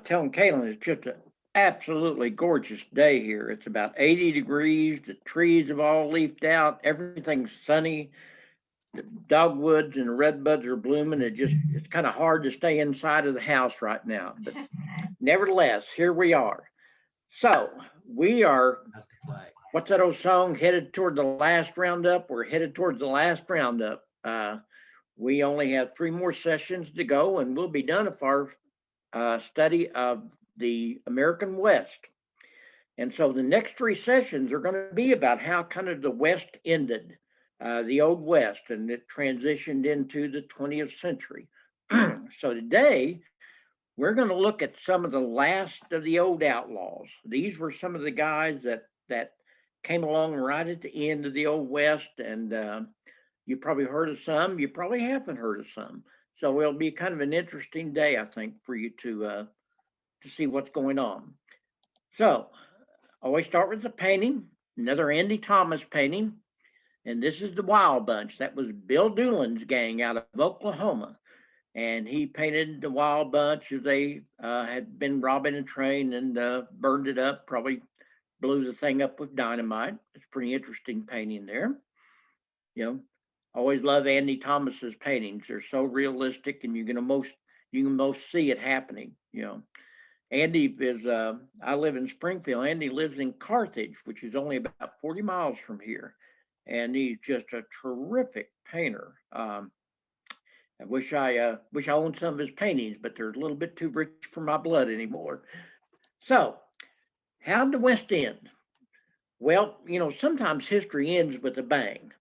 telling Caitlin it's just an absolutely gorgeous day here. It's about 80 degrees. The trees have all leafed out. Everything's sunny. The dogwoods and the redbuds are blooming. It's kind of hard to stay inside of the house right now. But nevertheless, here we are. So we are, what's that old song? Headed toward the last roundup. We're headed towards the last roundup. We only have three more sessions to go, and we'll be done if our study of the American West. And so the next three sessions are going to be about how kind of the West ended, the Old West, and it transitioned into the 20th century. So today, we're going to look at some of the last of the old outlaws. These were some of the guys that came along right at the end of the Old West, and you probably heard of some, you probably haven't heard of some. So it'll be kind of an interesting day, I think, for you to see what's going on. So I always start with the painting, another Andy Thomas painting, and this is the Wild Bunch. That was Bill Doolan's gang out of Oklahoma, and he painted the Wild Bunch as they had been robbing a train and burned it up. Probably blew the thing up with dynamite. It's a pretty interesting painting there. You know, always love Andy Thomas's paintings. They're so realistic, and you can most see it happening. Andy is, I live in Springfield. Andy lives in Carthage, which is only about 40 miles from here. And he's just a terrific painter. I wish I owned some of his paintings, but they're a little bit too rich for my blood anymore. So, how did the West end? Well, sometimes history ends with a bang.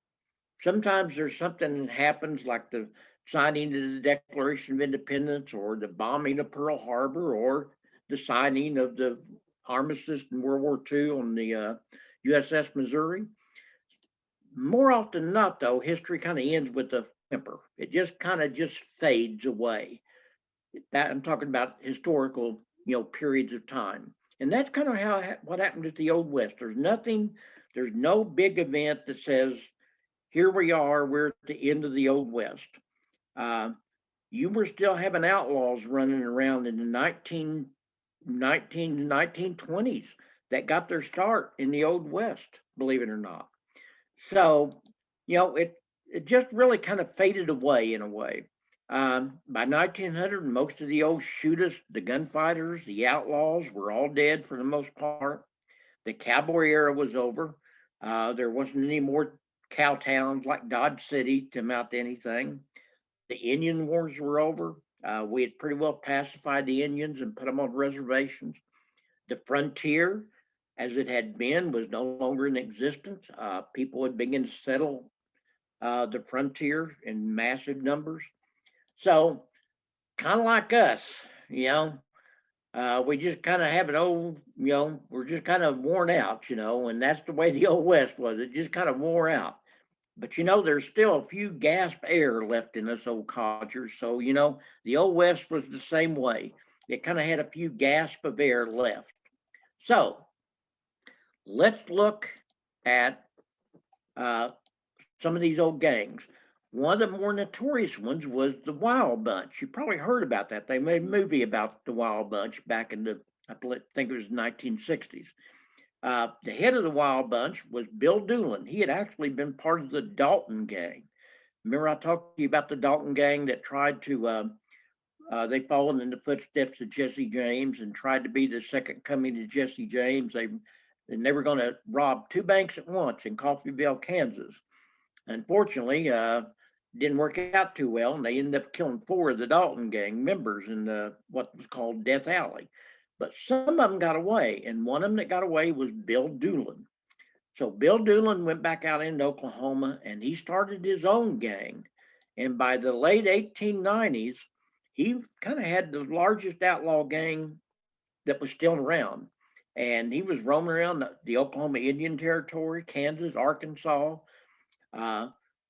Sometimes there's something that happens like the signing of the Declaration of Independence or the bombing of Pearl Harbor or the signing of the armistice in World War II on the USS Missouri. More often than not, though, history kind of ends with a whimper. It just kind of just fades away. That I'm talking about historical, periods of time, and that's kind of what happened at the Old West. There's no big event that says, here we are, we're at the end of the Old West. You were still having outlaws running around in the 1920s that got their start in the Old West, believe it or not. So, it just really kind of faded away in a way. By 1900, most of the old shooters, the gunfighters, the outlaws were all dead for the most part. The cowboy era was over. There wasn't any more cow towns like Dodge City to amount to anything. The Indian wars were over. We had pretty well pacified the Indians and put them on reservations. The frontier, as it had been, was no longer in existence. People had begun to settle the frontier in massive numbers. So, kind of like us, we just kind of have an old, we're just kind of worn out, and that's the way the Old West was. It just kind of wore out. But there's still a few gasp air left in us old codgers. So, the Old West was the same way. It kind of had a few gasp of air left. So, let's look at some of these old gangs. One of the more notorious ones was the Wild Bunch. You probably heard about that. They made a movie about the Wild Bunch back in I think it was 1960s. The head of the Wild Bunch was Bill Doolan. He had actually been part of the Dalton gang. Remember, I talked to you about the Dalton gang that tried to, they followed in the footsteps of Jesse James and tried to be the second coming to Jesse James. They were going to rob two banks at once in Coffeyville, Kansas. Unfortunately, didn't work out too well, and they ended up killing four of the Dalton gang members in what was called Death Alley. But some of them got away, and one of them that got away was Bill Doolan. So Bill Doolan went back out into Oklahoma, and he started his own gang. And by the late 1890s, he kind of had the largest outlaw gang that was still around. And he was roaming around the Oklahoma Indian Territory, Kansas, Arkansas.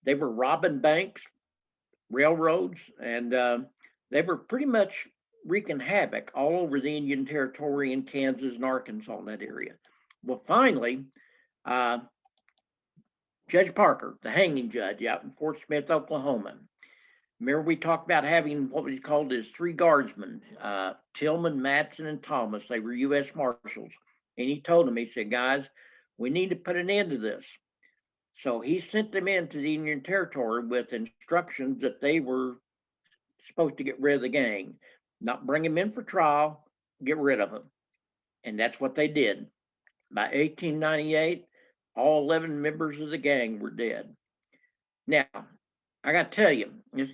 They were robbing banks, railroads, and they were pretty much wreaking havoc all over the Indian Territory in Kansas and Arkansas in that area. Well, finally, Judge Parker, the hanging judge out in Fort Smith, Oklahoma, Remember, we talked about having what was called as three guardsmen, Tillman, Matson, and Thomas. They were U.S. Marshals. And he told them, he said, guys, we need to put an end to this. So he sent them into the Indian Territory with instructions that they were supposed to get rid of the gang, not bring them in for trial, get rid of them. And that's what they did. By 1898, all 11 members of the gang were dead. Now, I got to tell you, this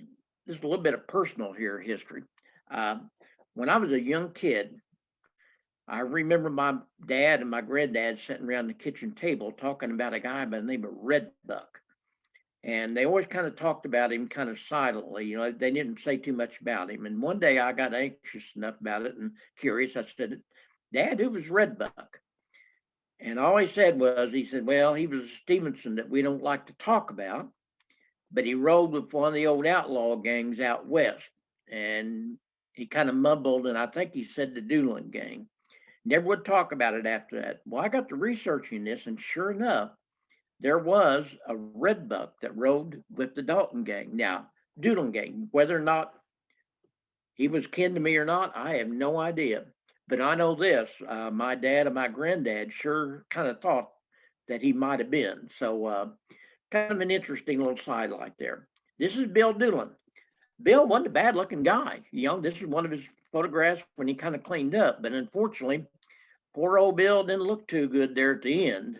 is a little bit of personal here history. When I was a young kid, I remember my dad and my granddad sitting around the kitchen table talking about a guy by the name of Red Buck. And they always kind of talked about him kind of silently. You know, they didn't say too much about him. And one day I got anxious enough about it and curious. I said, Dad, who was Red Buck? And all he said was, he said, well, he was a Stevenson that we don't like to talk about, but he rode with one of the old outlaw gangs out west. And he kind of mumbled, and I think he said the Doolin gang. Never would talk about it after that. Well, I got to researching this, and sure enough, there was a Red Buck that rode with the Dalton gang. Now, Doolin gang, whether or not he was kin to me or not, I have no idea. But I know this, my dad and my granddad sure kind of thought that he might have been. So kind of an interesting little sidelight there. This is Bill Doolin. Bill wasn't a bad looking guy. You know, this is one of his photographs when he kind of cleaned up. But unfortunately, poor old Bill didn't look too good there at the end.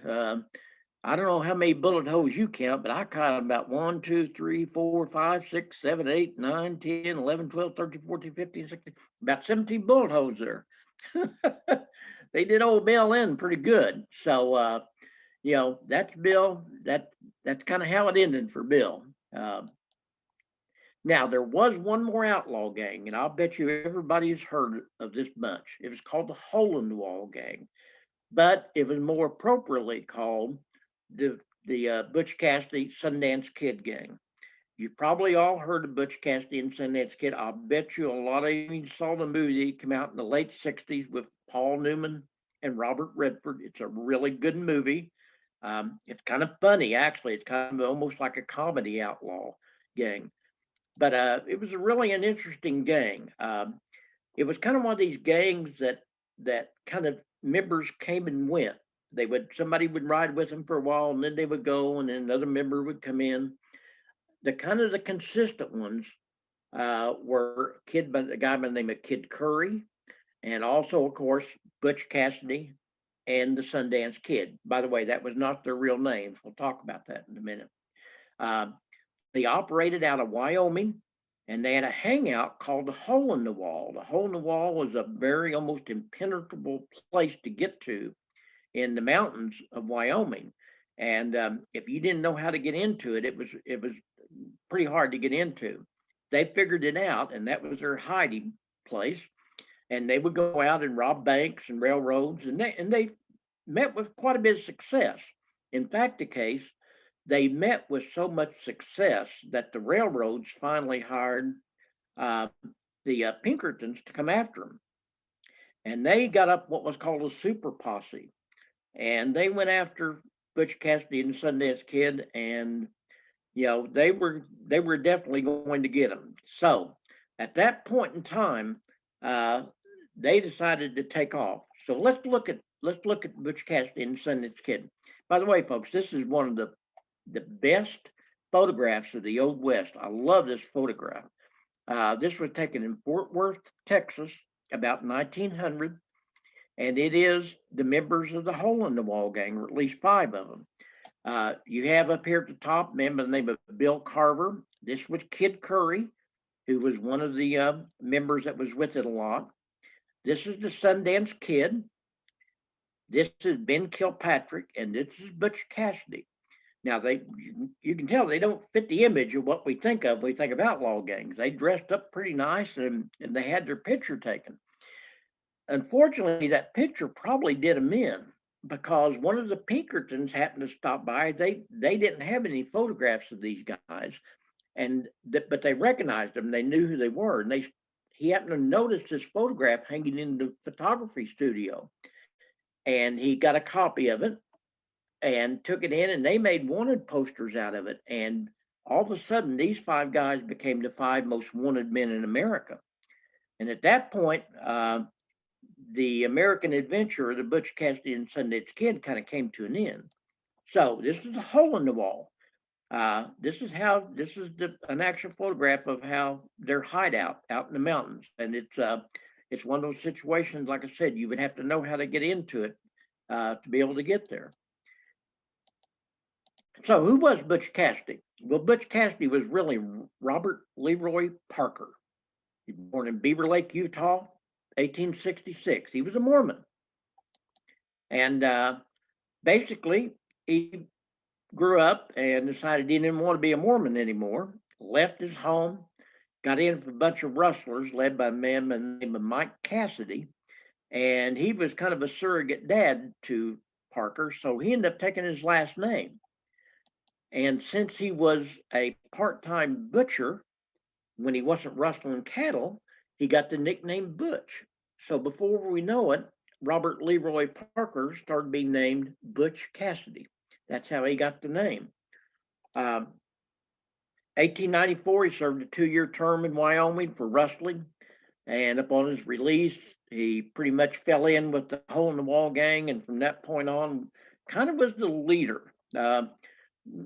I don't know how many bullet holes you count, but I counted about 1, 2, 3, 4, 5, 6, 7, 8, 9, 10, 11, 12, 13, 14, 15, 16, about 17 bullet holes there. They did old Bill in pretty good. So, you know, that's Bill. That's kind of how it ended for Bill. Now, there was one more outlaw gang, and I'll bet you everybody's heard of this bunch. It was called the Hole in the Wall gang, but it was more appropriately called the Butch Cassidy Sundance Kid gang. You probably all heard of Butch Cassidy and Sundance Kid. I'll bet you a lot of you saw the movie that came out in the late 60s with Paul Newman and Robert Redford. It's a really good movie. It's kind of funny, actually. It's kind of almost like a comedy outlaw gang. But it was really an interesting gang. It was kind of one of these gangs that kind of members came and went. Somebody would ride with them for a while, and then they would go, and then another member would come in. The consistent ones were a guy by the name of Kid Curry, and also, of course, Butch Cassidy and the Sundance Kid. By the way, that was not their real names. We'll talk about that in a minute. They operated out of Wyoming, and they had a hangout called the Hole in the Wall. The Hole in the Wall was a very almost impenetrable place to get to in the mountains of Wyoming. And if you didn't know how to get into it, it was pretty hard to get into. They figured it out, and that was their hiding place. And they would go out and rob banks and railroads, and they met with quite a bit of success. In fact, the case, they met with so much success that the railroads finally hired the Pinkertons to come after them. And they got up what was called a super posse. And they went after Butch Cassidy and Sundance Kid, and you know they were definitely going to get them. So at that point in time, they decided to take off. So let's look at Butch Cassidy and Sundance Kid. By the way, folks, this is one of the best photographs of the Old West. I love this photograph. This was taken in Fort Worth, Texas, about 1900. And it is the members of the Hole in the Wall gang, or at least 5 of them. You have up here at the top a man by the name of Bill Carver. This was Kid Curry, who was one of the members that was with it a lot. This is the Sundance Kid. This is Ben Kilpatrick, and this is Butch Cassidy. Now, you can tell they don't fit the image of what we think of when we think of outlaw gangs. They dressed up pretty nice, and they had their picture taken. Unfortunately, that picture probably did them in, because one of the Pinkertons happened to stop by. They didn't have any photographs of these guys, but they recognized them. They knew who they were, and he happened to notice this photograph hanging in the photography studio, and he got a copy of it and took it in, and they made wanted posters out of it. And all of a sudden, these five guys became the five most wanted men in America. And at that point, the American adventure, the Butch Cassidy and Sundance Kid, kind of came to an end. So this is a hole in the wall. This is an actual photograph of how their hideout out in the mountains, and it's one of those situations. Like I said, you would have to know how to get into it to be able to get there. So who was Butch Cassidy? Well, Butch Cassidy was really Robert Leroy Parker. He was born in Beaver Lake, Utah, 1866. He was a Mormon, and basically he grew up and decided he didn't want to be a Mormon anymore, left his home, got in with a bunch of rustlers led by a man by the name of Mike Cassidy, and he was kind of a surrogate dad to Parker, so he ended up taking his last name. And since he was a part-time butcher, when he wasn't rustling cattle, he got the nickname Butch. So before we know it, Robert Leroy Parker started being named Butch Cassidy. That's how he got the name. 1894, he served a 2-year term in Wyoming for rustling. And upon his release, he pretty much fell in with the Hole in the Wall gang. And from that point on, kind of was the leader.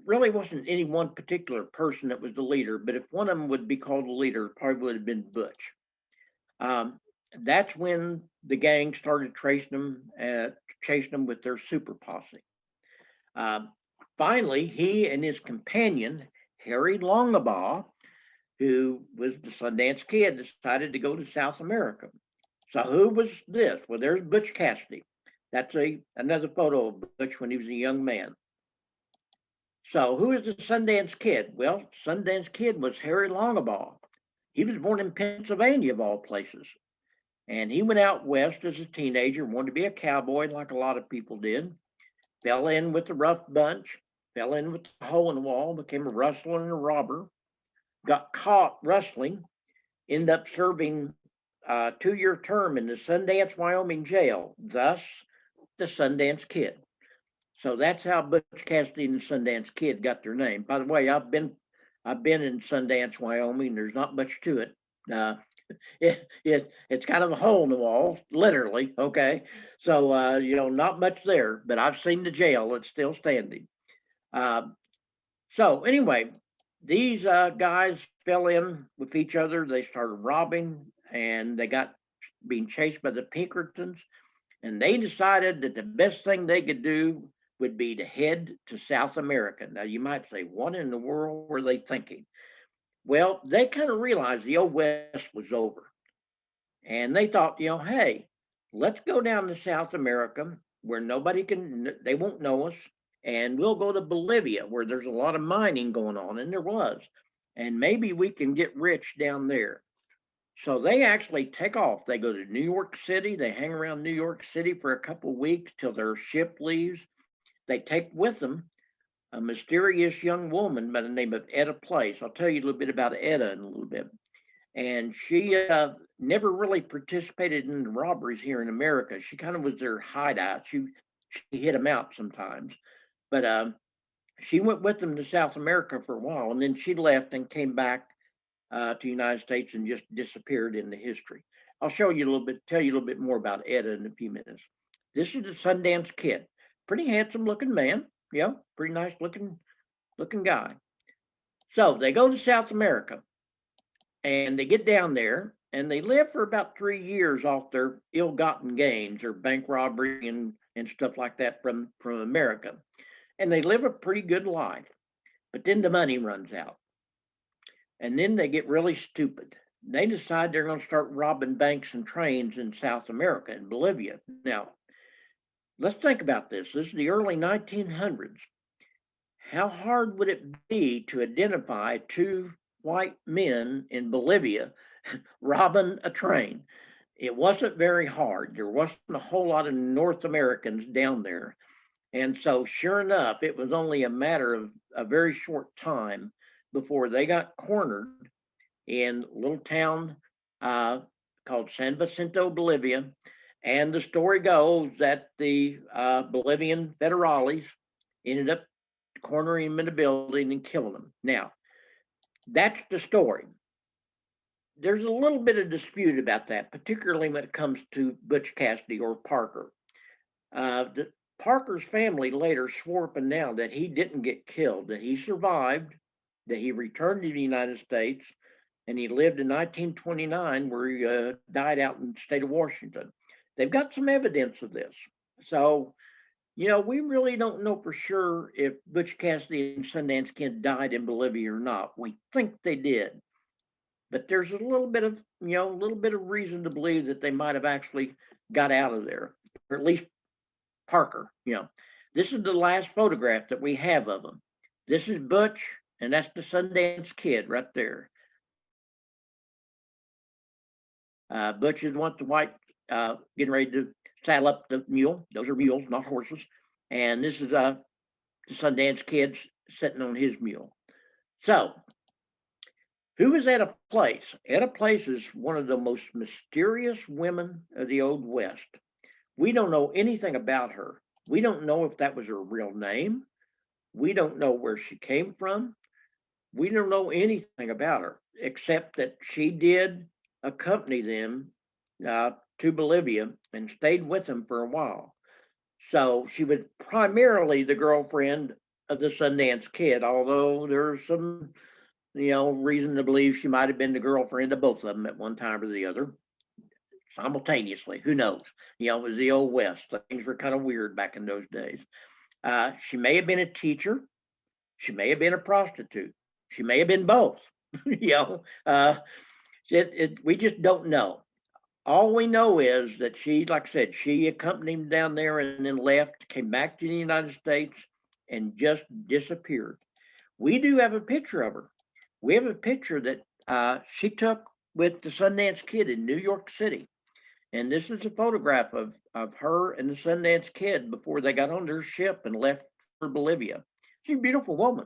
Really wasn't any one particular person that was the leader, but if one of them would be called a leader, it probably would have been Butch. That's when the gang started chasing them with their super posse. Finally, he and his companion, Harry Longabaugh, who was the Sundance Kid, decided to go to South America. So who was this? Well, there's Butch Cassidy. That's another photo of Butch when he was a young man. So who is the Sundance Kid? Well, Sundance Kid was Harry Longabaugh. He was born in Pennsylvania, of all places. And he went out west as a teenager, wanted to be a cowboy like a lot of people did. Fell in with the rough bunch, fell in with the hole in the wall, became a rustler and a robber, got caught rustling, ended up serving a 2-year term in the Sundance, Wyoming jail, thus the Sundance Kid. So that's how Butch Cassidy and the Sundance Kid got their name. By the way, I've been in Sundance, Wyoming. There's not much to it. It's kind of a hole in the wall, literally. Okay, so not much there, but I've seen the jail; it's still standing. So anyway, these guys fell in with each other. They started robbing, and they got being chased by the Pinkertons, and they decided that the best thing they could do would be to head to South America. Now, you might say, what in the world were they thinking? Well, they kind of realized the old West was over. And they thought, hey, let's go down to South America where they won't know us. And we'll go to Bolivia where there's a lot of mining going on. And there was. And maybe we can get rich down there. So they actually take off. They go to New York City. They hang around New York City for a couple of weeks till their ship leaves. They take with them a mysterious young woman by the name of Etta Place. I'll tell you a little bit about Etta in a little bit. And she never really participated in the robberies here in America. She kind of was their hideout. She hid them out sometimes. But she went with them to South America for a while, and then she left and came back to the United States and just disappeared in the history. I'll tell you a little bit more about Etta in a few minutes. This is the Sundance Kid. Pretty handsome looking man. Yeah, pretty nice looking guy. So they go to South America and they get down there and they live for about 3 years off their ill-gotten gains or bank robbery and stuff like that from America. And they live a pretty good life. But then the money runs out. And then they get really stupid. They decide they're going to start robbing banks and trains in South America, in Bolivia. Now, let's think about this. This is the early 1900s. How hard would it be to identify two white men in Bolivia robbing a train? It wasn't very hard. There wasn't a whole lot of North Americans down there. And so sure enough, it was only a matter of a very short time before they got cornered in a little town called San Vicente, Bolivia. And the story goes that the Bolivian federales ended up cornering him in a building and killing him. Now, That's the story. There's a little bit of dispute about that, particularly when it comes to Butch Cassidy or Parker. Parker's family later swore up and down that he didn't get killed, that he survived, that he returned to the United States, and he lived in 1929, where he died out in the state of Washington. They've got some evidence of this. So, we really don't know for sure if Butch Cassidy and Sundance Kid died in Bolivia or not. We think they did, but there's a little bit of, reason to believe that they might have actually got out of there, or at least Parker. This is the last photograph that we have of him. This is Butch, and that's the Sundance Kid right there. Butch is one the white, getting ready to saddle up the mule. Those are mules, not horses. And this is the Sundance Kid sitting on his mule. So, who is Etta Place? Etta Place is one of the most mysterious women of the Old West. We don't know anything about her. We don't know if that was her real name. We don't know where she came from. We don't know anything about her, except that she did accompany them to Bolivia and stayed with them for a while. So she was primarily the girlfriend of the Sundance Kid, although there's some, reason to believe she might have been the girlfriend of both of them at one time or the other, simultaneously. Who knows? It was the Old West. Things were kind of weird back in those days. She may have been a teacher. She may have been a prostitute. She may have been both. We just don't know. All we know is that she, like I said, she accompanied him down there and then left, came back to the United States, and just disappeared. We do have a picture of her. We have a picture that she took with the Sundance Kid in New York City. And this is a photograph of her and the Sundance Kid before they got on their ship and left for Bolivia. She's a beautiful woman,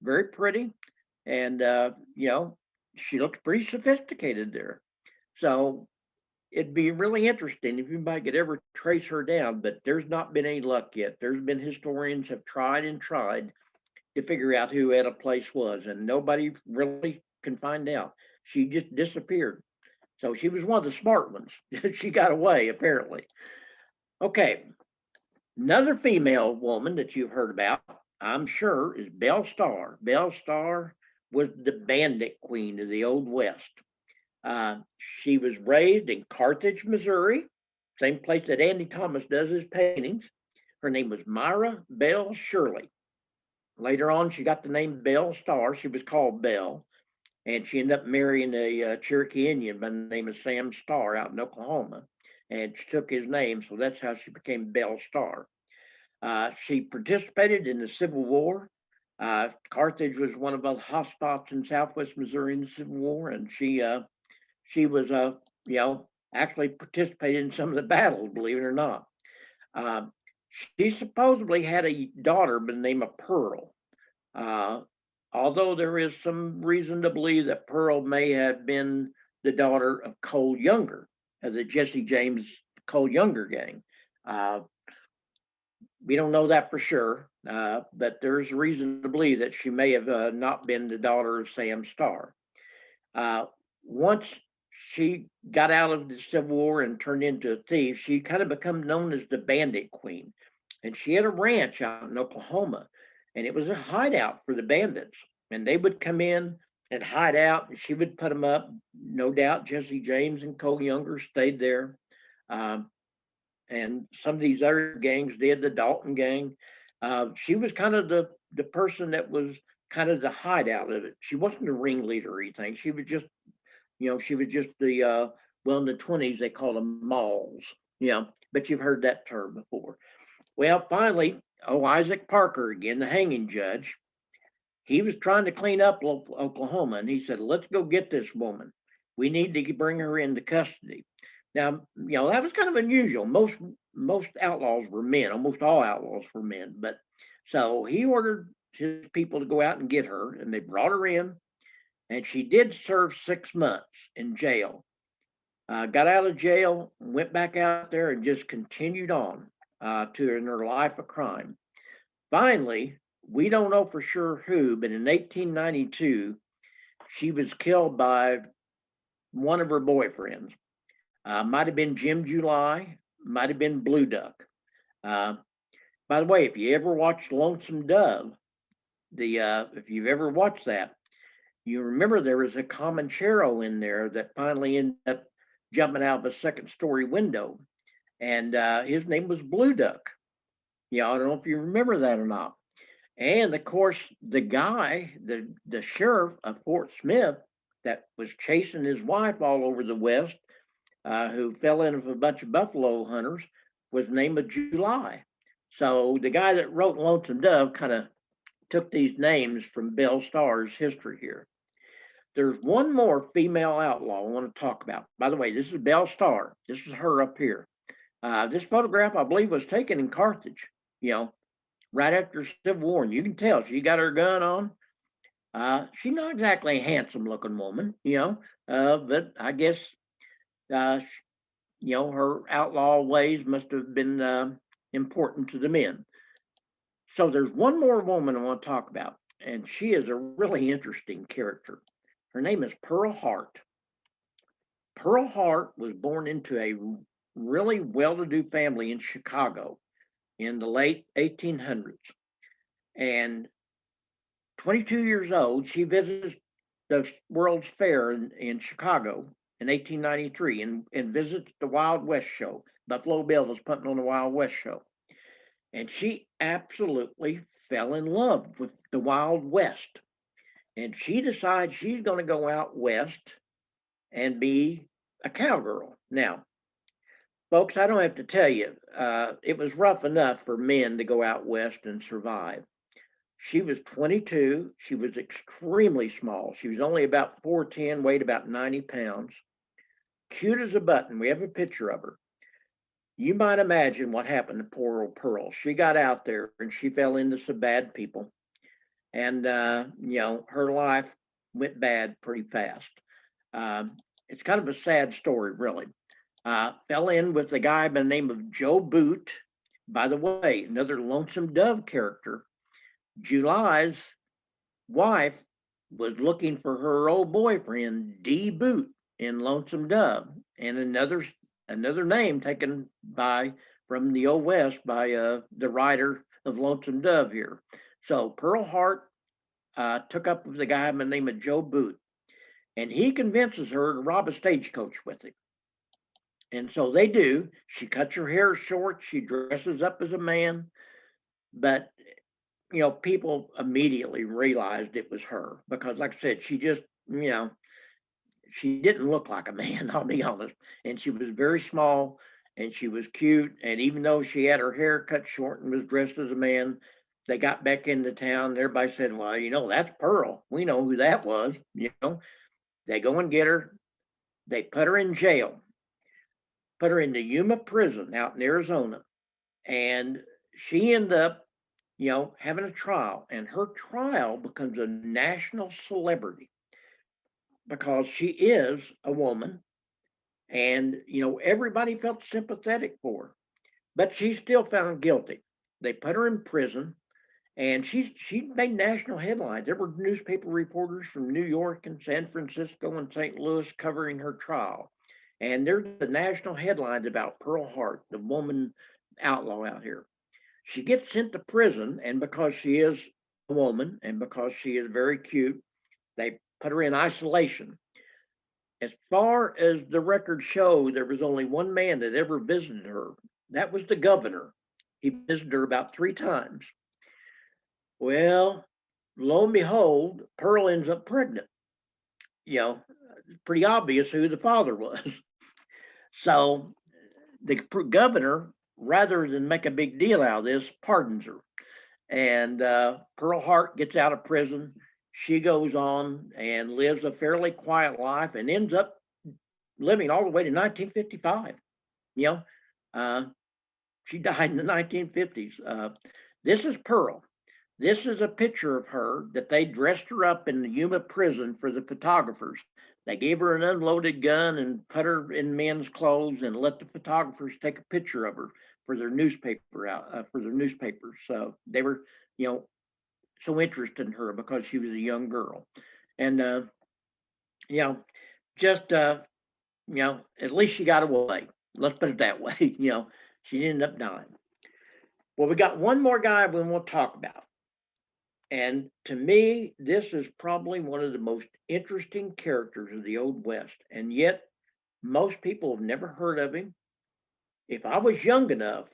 very pretty. And, she looked pretty sophisticated there. So it'd be really interesting if anybody could ever trace her down, but there's not been any luck yet. There's been historians have tried and tried to figure out who Etta Place was, and nobody really can find out. She just disappeared. So she was one of the smart ones. She got away, apparently. Okay, another female woman that you've heard about, I'm sure, is Belle Starr. Belle Starr was the bandit queen of the Old West. She was raised in Carthage, Missouri, same place that Andy Thomas does his paintings. Her name was Myra Belle Shirley. Later on, she got the name Belle Starr. She was called Belle, and she ended up marrying a Cherokee Indian by the name of Sam Starr out in Oklahoma, and she took his name, so that's how she became Belle Starr. She participated in the Civil War. Carthage was one of the hotspots in Southwest Missouri in the Civil War, and she was, actually participated in some of the battles, believe it or not. She supposedly had a daughter by the name of Pearl. Although there is some reason to believe that Pearl may have been the daughter of Cole Younger, of the Jesse James Cole Younger gang. We don't know that for sure, but there's reason to believe that she may have not been the daughter of Sam Starr. Once she got out of the Civil War and turned into a thief, she kind of become known as the Bandit Queen. And she had a ranch out in Oklahoma, and it was a hideout for the bandits. And they would come in and hide out, and she would put them up. No doubt Jesse James and Cole Younger stayed there. And some of these other gangs did, the Dalton gang. She was kind of the person that was kind of the hideout of it. She wasn't a ringleader or anything. She was just, she was just the, well, in the 20s, they called them malls, but you've heard that term before. Well, finally, Isaac Parker, again, the hanging judge, he was trying to clean up Oklahoma, and he said, let's go get this woman. We need to bring her into custody. Now, that was kind of unusual. Most outlaws were men. Almost all outlaws were men. But so he ordered his people to go out and get her, and they brought her in, and she did serve 6 months in jail. Got out of jail, went back out there, and just continued on to her life of crime. Finally, We don't know for sure who, but in 1892, she was killed by one of her boyfriends. Might have been Jim July, might have been Blue Duck. Uh, by the way, if you ever watched Lonesome Dove, if you've ever watched that, you remember there was a Comanchero in there that finally ended up jumping out of a second story window, and his name was Blue Duck. Yeah, I don't know if you remember that or not. And of course, the guy, the sheriff of Fort Smith, that was chasing his wife all over the West, who fell in with a bunch of buffalo hunters, was named July. So the guy that wrote Lonesome Dove kind of took these names from Belle Starr's history here. There's one more female outlaw I want to talk about. By the way, this is Belle Starr. This is her up here. This photograph, I believe, was taken in Carthage, you know, right after the Civil War. And you can tell she got her gun on. She's not exactly a handsome looking woman, but I guess, uh, her outlaw ways must have been important to the men. So there's one more woman I want to talk about, and she is a really interesting character. Her name is Pearl Hart. Pearl Hart was born into a really well to do family in Chicago in the late 1800s. And 22 years old, she visits the World's Fair in Chicago in 1893 and visits the Wild West show. Buffalo Bill was putting on the Wild West show. And she absolutely fell in love with the Wild West. And she decides she's going to go out west and be a cowgirl. Now, folks, I don't have to tell you, it was rough enough for men to go out west and survive. She was 22. She was extremely small. She was only about 4'10", weighed about 90 pounds. Cute as a button. We have a picture of her. You might imagine what happened to poor old Pearl. She got out there and she fell into some bad people. And, her life went bad pretty fast. It's kind of a sad story, really. Fell in with a guy by the name of Joe Boot. By the way, another Lonesome Dove character. July's wife was looking for her old boyfriend, D. Boot, in Lonesome Dove, and another name taken by from the Old West by the writer of Lonesome Dove here. So Pearl Hart took up with the guy by the name of Joe Boot, and he convinces her to rob a stagecoach with him. And so they do. She cuts her hair short. She dresses up as a man, but people immediately realized it was her because, like I said, she just, she didn't look like a man, I'll be honest. And she was very small and she was cute. And even though she had her hair cut short and was dressed as a man, they got back into town. And everybody said, well, that's Pearl. We know who that was. They go and get her. They put her in jail, put her in the Yuma prison out in Arizona. And she ended up having a trial, and her trial becomes a national celebrity because she is a woman, and everybody felt sympathetic for her, but she's still found guilty. They put her in prison, and she made national headlines. There were newspaper reporters from New York and San Francisco and St. Louis covering her trial, and there's the national headlines about Pearl Hart, the woman outlaw out here. She gets sent to prison, and because she is a woman and because she is very cute, they put her in isolation. As far as the records show, there was only one man that ever visited her. That was the governor. He visited her about 3 times. Well, lo and behold, Pearl ends up pregnant. Pretty obvious who the father was. So the governor, rather than make a big deal out of this, pardons her. And Pearl Hart gets out of prison. She goes on and lives a fairly quiet life and ends up living all the way to 1955. She died in the 1950s. This is Pearl. This is a picture of her that they dressed her up in the Yuma prison for the photographers. They gave her an unloaded gun and put her in men's clothes and let the photographers take a picture of her for their newspapers. So they were, so interested in her because she was a young girl. And, you know, just, at least she got away. Let's put it that way. She ended up dying. Well, we got one more guy we want to talk about. And to me, this is probably one of the most interesting characters of the Old West. And yet, most people have never heard of him. If I was young enough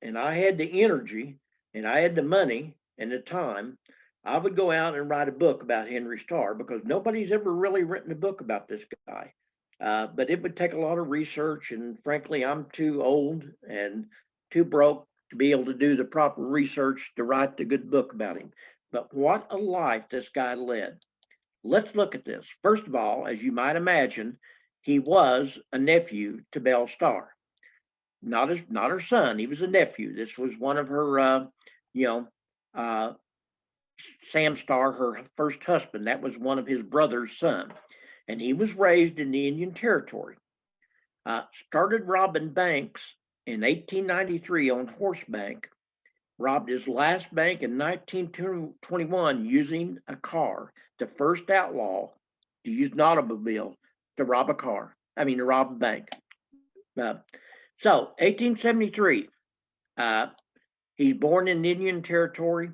and I had the energy and I had the money and the time, I would go out and write a book about Henry Starr because nobody's ever really written a book about this guy. But it would take a lot of research, and frankly, I'm too old and too broke to be able to do the proper research to write the good book about him. But what a life this guy led. Let's look at this. First of all, as you might imagine, he was a nephew to Belle Starr, not her son. He was a nephew. This was one of her, you know, uh, Sam Starr, her first husband. That was one of his brother's son, and he was raised in the Indian Territory. Started robbing banks in 1893 on horseback. Robbed his last bank in 1921 using a car. The first outlaw to use an automobile to rob a car. I mean, to rob a bank. Uh, so, 1873, uh, he's born in Indian Territory.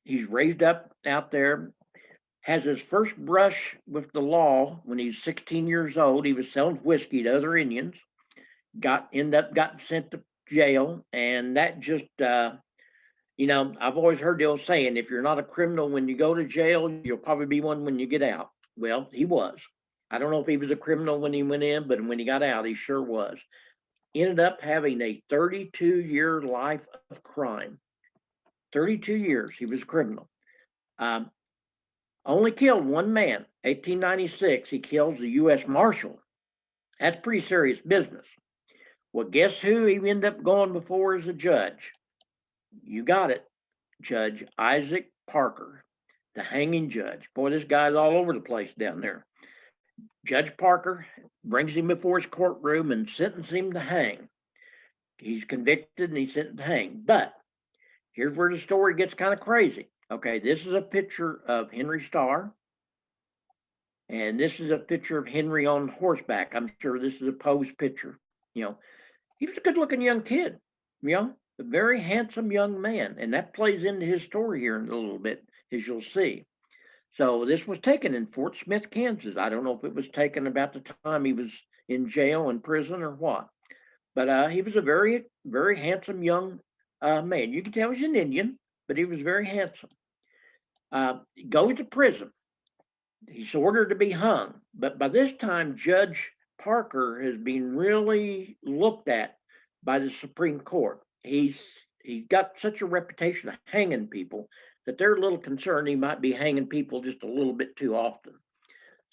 He's raised up out there. Has his first brush with the law when he's 16 years old. He was selling whiskey to other Indians. Got sent to jail, and that just I've always heard the old saying, if you're not a criminal when you go to jail, you'll probably be one when you get out. Well, he was. I don't know if he was a criminal when he went in, but when he got out, he sure was. Ended up having a 32-year life of crime. 32 years he was a criminal. Um, Only killed one man. 1896, he kills the U.S. Marshal. That's pretty serious business. Well, guess who he ended up going before as a judge? You got it. Judge Isaac Parker, the hanging judge. Boy, this guy's all over the place down there. Judge Parker brings him before his courtroom and sentences him to hang. He's convicted and he's sentenced to hang. But here's where the story gets kind of crazy. Okay, this is a picture of Henry Starr, and this is a picture of Henry on horseback. I'm sure this is a posed picture. He was a good-looking young kid. A very handsome young man, and that plays into his story here in a little bit, as you'll see. So this was taken in Fort Smith, Kansas. I don't know if it was taken about the time he was in jail and prison or what, but he was a very, very handsome young man. You can tell he's an Indian, but he was very handsome. He goes to prison. He's ordered to be hung, but by this time, Judge Parker has been really looked at by the Supreme Court. He's got such a reputation of hanging people that they're a little concerned he might be hanging people just a little bit too often.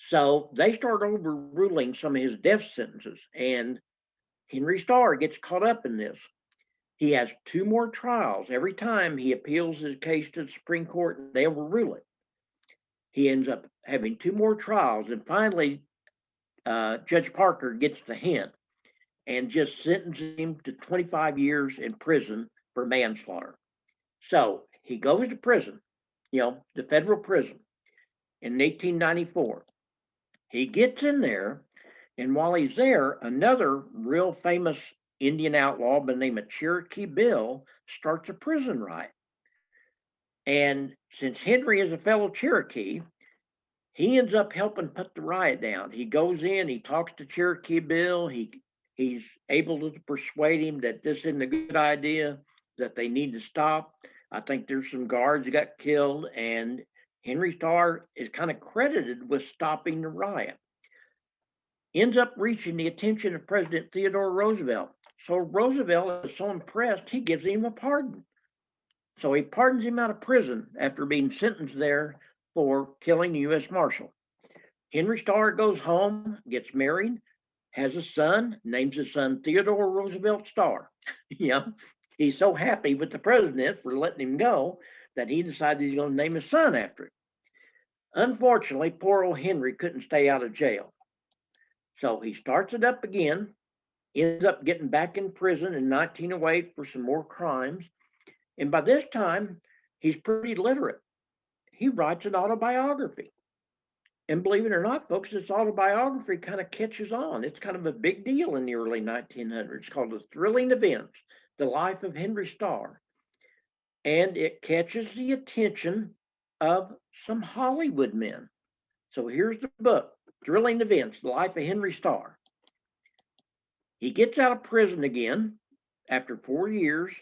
So they start overruling some of his death sentences, and Henry Starr gets caught up in this. He has two more trials. Every time he appeals his case to the Supreme Court, they overrule it. He ends up having two more trials, and finally, Judge Parker gets the hint and just sentences him to 25 years in prison for manslaughter. So he goes to prison, the federal prison in 1894. He gets in there, and while he's there, another real famous Indian outlaw by the name of Cherokee Bill starts a prison riot. And since Henry is a fellow Cherokee, he ends up helping put the riot down. He goes in, he talks to Cherokee Bill. He's able to persuade him that this isn't a good idea, that they need to stop. I think there's some guards that got killed, and Henry Starr is kind of credited with stopping the riot. Ends up reaching the attention of President Theodore Roosevelt. So Roosevelt is so impressed, he gives him a pardon. So he pardons him out of prison after being sentenced there for killing the U.S. Marshal. Henry Starr goes home, gets married, has a son, names his son Theodore Roosevelt Starr. He's so happy with the president for letting him go that he decided he's going to name his son after it. Unfortunately, poor old Henry couldn't stay out of jail. So he starts it up again, ends up getting back in prison in 1908 for some more crimes. And by this time, He's pretty literate. He writes an autobiography. And believe it or not, folks, this autobiography kind of catches on. It's kind of a big deal in the early 1900s. It's called The Thrilling Events, The Life of Henry Starr. And it catches the attention of some Hollywood men. So here's the book, Thrilling Events, The Life of Henry Starr. He gets out of prison again after 4 years,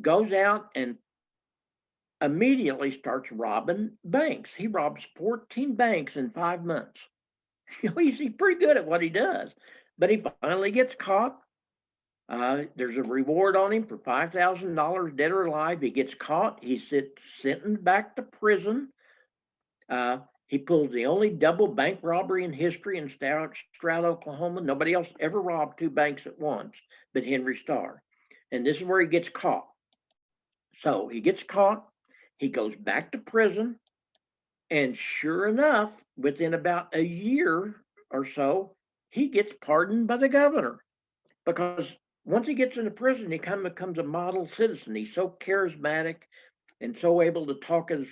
goes out and immediately starts robbing banks. He robs 14 banks in 5 months. He's pretty good at what he does, but he finally gets caught. There's a reward on him for $5,000, dead or alive. He gets caught. He's sentenced back to prison. He pulls the only double bank robbery in history in Stroud, Oklahoma. Nobody else ever robbed 2 banks at once but Henry Starr. And this is where he gets caught. So he gets caught. He goes back to prison. And sure enough, within about a year or so, he gets pardoned by the governor. Because once he gets into prison, he kind of becomes a model citizen. He's so charismatic and so able to talk as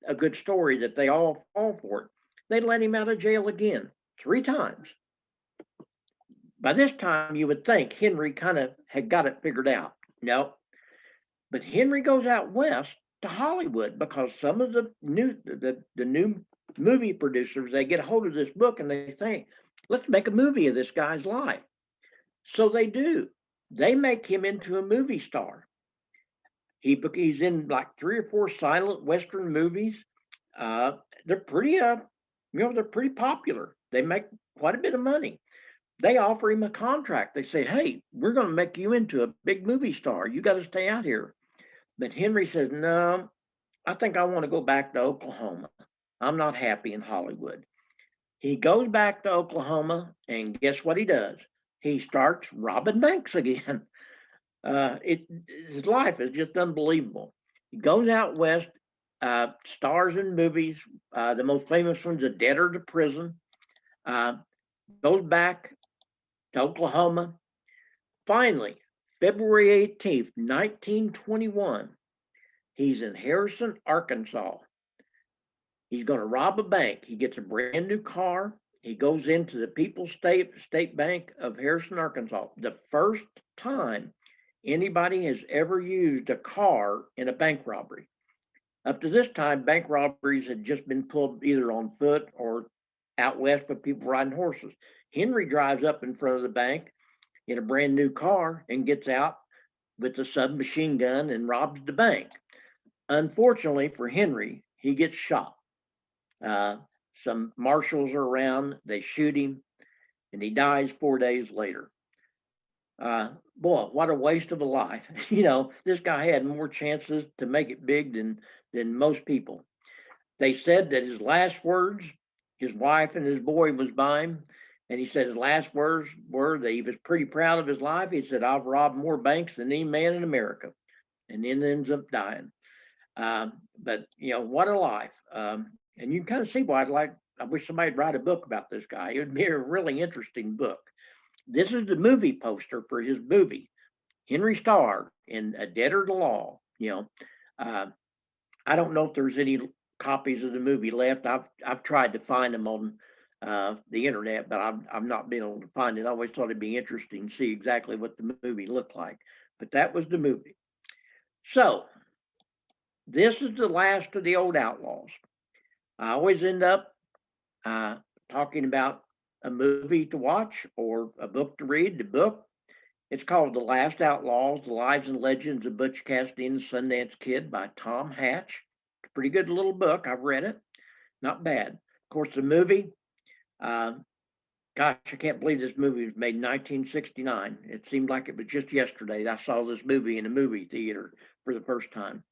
a good story that they all fall for it. They let him out of jail again 3 times. By this time, you would think Henry kind of had got it figured out. No. But Henry goes out west to Hollywood because some of the new movie producers, they get a hold of this book and they think, let's make a movie of this guy's life. So they do. They make him into a movie star. He's in like 3 or 4 silent Western movies. They're pretty, they're pretty popular. They make quite a bit of money. They offer him a contract. They say, hey, we're going to make you into a big movie star. You got to stay out here. But Henry says, no, I think I want to go back to Oklahoma. I'm not happy in Hollywood. He goes back to Oklahoma, and guess what he does? He starts robbing banks again. His life is just unbelievable. He goes out west, stars in movies. The most famous one's A Debtor to Prison. Goes back to Oklahoma. Finally, February 18th, 1921, he's in Harrison, Arkansas. He's going to rob a bank. He gets a brand new car. He goes into the People's State Bank of Harrison, Arkansas. The first time anybody has ever used a car in a bank robbery. Up to this time, bank robberies had just been pulled either on foot or out west with people riding horses. Henry drives up in front of the bank in a brand new car and gets out with a submachine gun and robs the bank. Unfortunately for Henry, he gets shot. Some marshals are around, they shoot him, and he dies 4 days later. Boy, what a waste of a life. This guy had more chances to make it big than most people. They said that his last words, his wife and his boy was by him, and he said his last words were that he was pretty proud of his life. He said, I've robbed more banks than any man in America, and then ends up dying. But what a life. And you can kind of see why I wish somebody'd write a book about this guy. It would be a really interesting book. This is the movie poster for his movie, Henry Starr in A Debtor to Law. I don't know if there's any copies of the movie left. I've tried to find them on the internet, but I've not been able to find it. I always thought it'd be interesting to see exactly what the movie looked like. But that was the movie. So this is the last of the old outlaws. I always end up talking about a movie to watch or a book to read. The book, it's called The Last Outlaws, The Lives and Legends of Butch Cassidy and the Sundance Kid by Tom Hatch. It's a pretty good little book. I've read it. Not bad. Of course, the movie, gosh, I can't believe this movie was made in 1969. It seemed like it was just yesterday I saw this movie in a movie theater for the first time.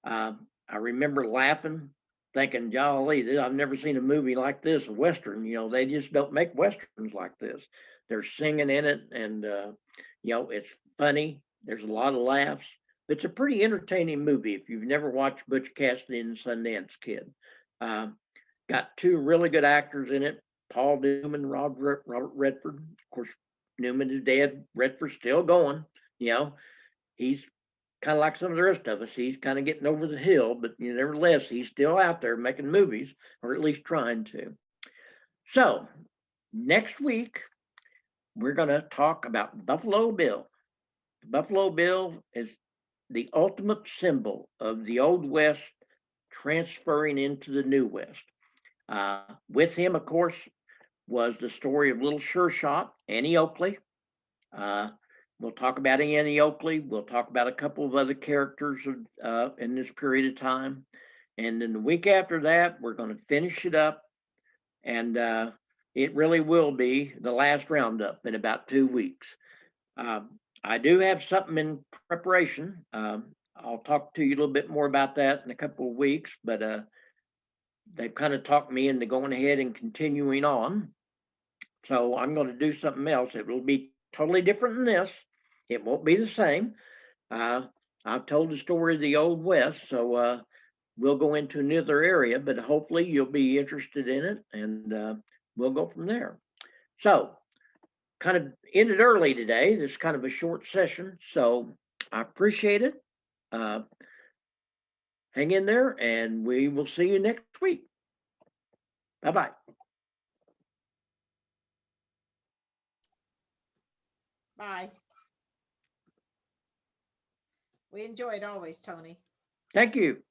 I remember laughing, thinking, golly, I've never seen a movie like this, a Western. They just don't make Westerns like this. They're singing in it, and, it's funny. There's a lot of laughs. It's a pretty entertaining movie if you've never watched Butch Cassidy and the Sundance Kid. Got 2 really good actors in it, Paul Newman, Robert Redford. Of course, Newman is dead. Redford's still going. He's kind of like some of the rest of us. He's kind of getting over the hill, but nevertheless, he's still out there making movies, or at least trying to. So next week, we're going to talk about Buffalo Bill. Buffalo Bill is the ultimate symbol of the Old West transferring into the New West. With him, of course, was the story of Little Sure Shot, Annie Oakley. We'll talk about Annie Oakley. We'll talk about a couple of other characters in this period of time. And then the week after that, we're going to finish it up. And it really will be the last roundup in about 2 weeks. I do have something in preparation. I'll talk to you a little bit more about that in a couple of weeks, but they've kind of talked me into going ahead and continuing on. So I'm going to do something else. It will be totally different than this. It won't be the same. I've told the story of the Old West, so we'll go into another area, but hopefully you'll be interested in it, and we'll go from there. So kind of ended early today. This is kind of a short session, so I appreciate it. Hang in there, and we will see you next week. Bye-bye. Bye. We enjoyed always, Tony. Thank you.